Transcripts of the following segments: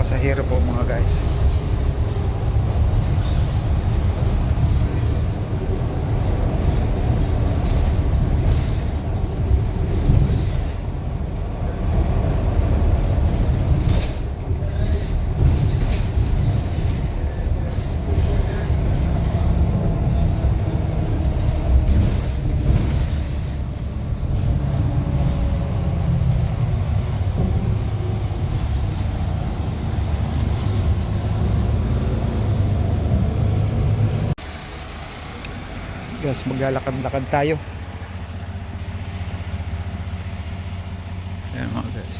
pasahero po mga guys. Guys, maglalakad-lakad tayo. Ayan mga guys.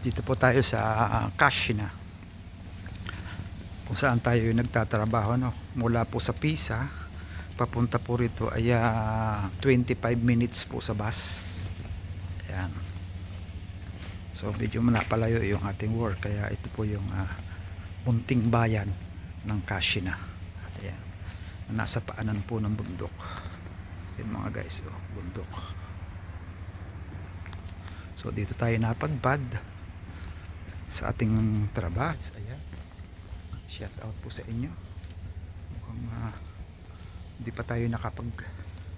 Dito po tayo sa Kashina, kung saan tayo nagtatrabaho, no? Mula po sa Pisa papunta po rito ay 25 minutes po sa bus. Ayan. So medyo napalayo yung ating work, kaya ito po yung munting bayan ng Kashina. Ayan. Nasa paanan po ng bundok. Yan mga guys, oh, bundok. So dito tayo napadpad sa ating trabaho. Ayan. Shout out po sa inyo. Mukhang hindi pa tayo nakapag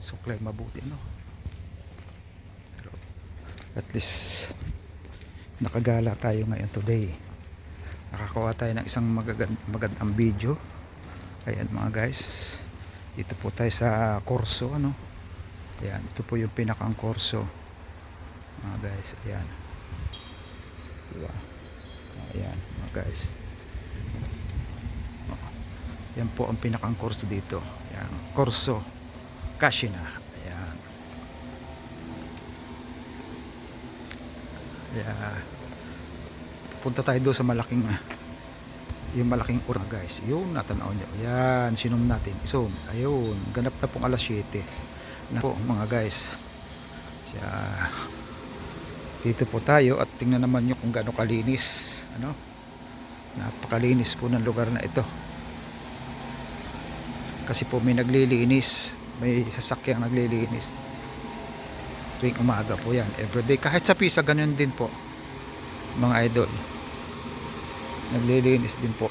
suklay mabuti, no? Pero at least nakagala tayo ngayon today. Nakakuha tayo ng isang magandang video. Ayan mga guys. Dito po tayo sa Corso, ano? Ayan, ito po yung pinakang Corso. Mga guys, ayan. Diba? Ayan mga guys. Yan po ang pinakang Corso dito. Ayan, Corso Kashina. Ayan. Ayan. Punta tayo doon sa malaking yung malaking ura guys. Yun, natanaw nyo. Ayan, sinum natin. Isom. Ayun, ganap na pong alas 7 na po mga guys. Dito po tayo at tingnan naman nyo kung gaano kalinis, ano? Napakalinis po ng lugar na ito. Kasi po may naglilinis, may sasakyang naglilinis tuwing umaga po yan, everyday. Kahit sa Pisa ganyan din po mga idol, naglilinis din po.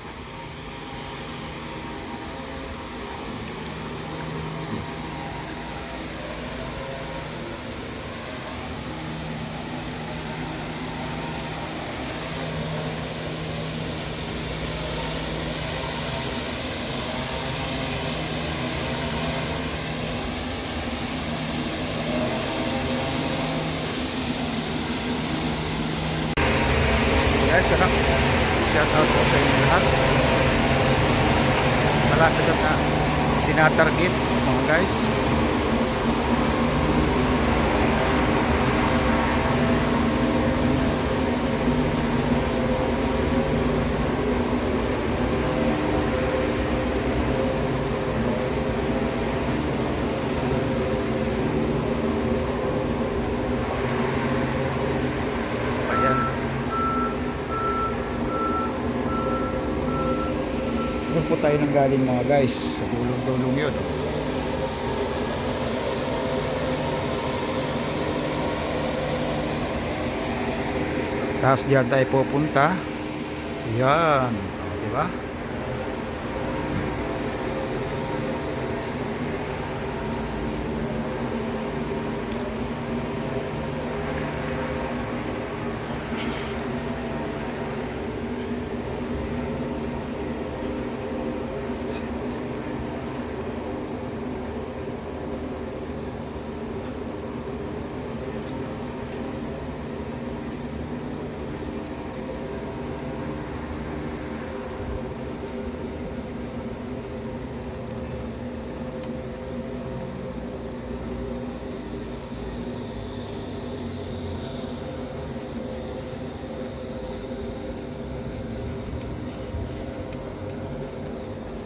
Guys, shout out po sa inyo lahat. Malapit na tinatarget mga guys. Doon po tayo nang galing mga guys, sa dulong-dulong yun. Tapos diyan tayo pupunta. Yan, o, diba?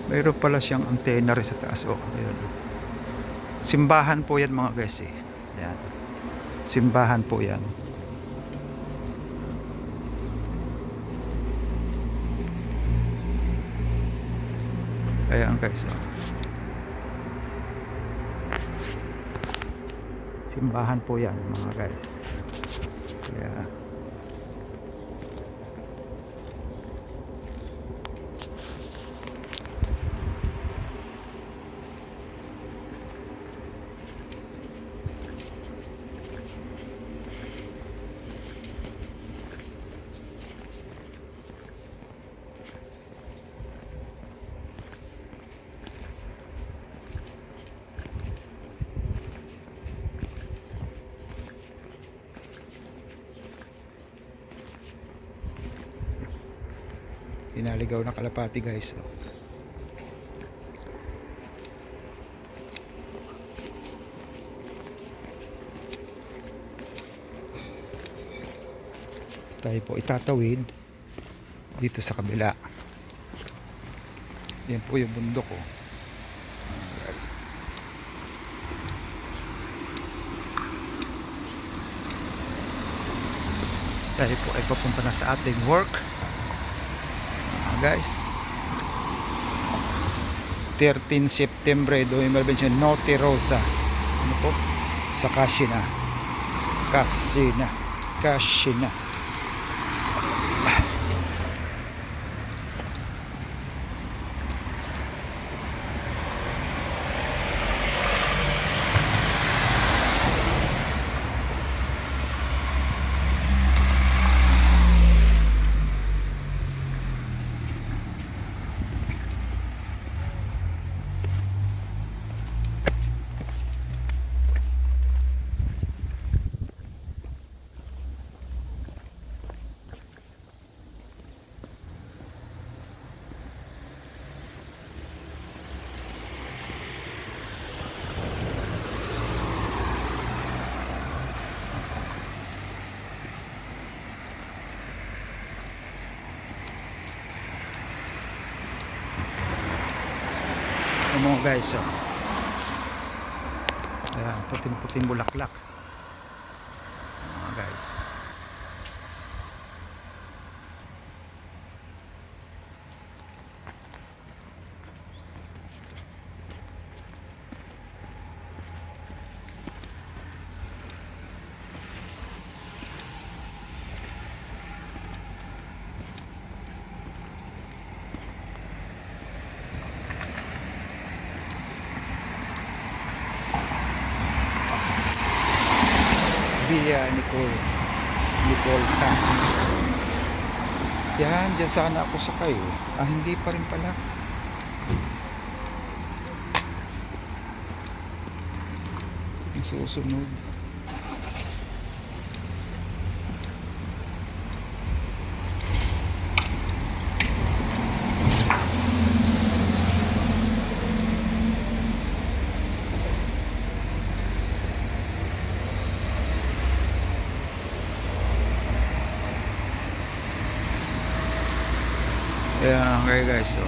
Mayroon pala siyang antena rin sa taas. Oh, ayun. Simbahan po yan mga guys eh. Yan. Simbahan po yan. Ayan guys, oh. Simbahan po yan mga guys. Kaya pinaligaw na kalapati guys, oh. Tayo po itatawid dito sa kabila. Yan po yung bundok, oh. Tayo po ay papunta na sa ating work, guys. 13 September 2021, Notte Rosa. Ano po? Sa Casina. Mga guys, oh. Ayan, puting-puting bulaklak mga guys. Via Nicolta. Yan, dyan sana ako sakay, eh. Hindi pa rin pala. Yung susunod. Ayan, okay guys, so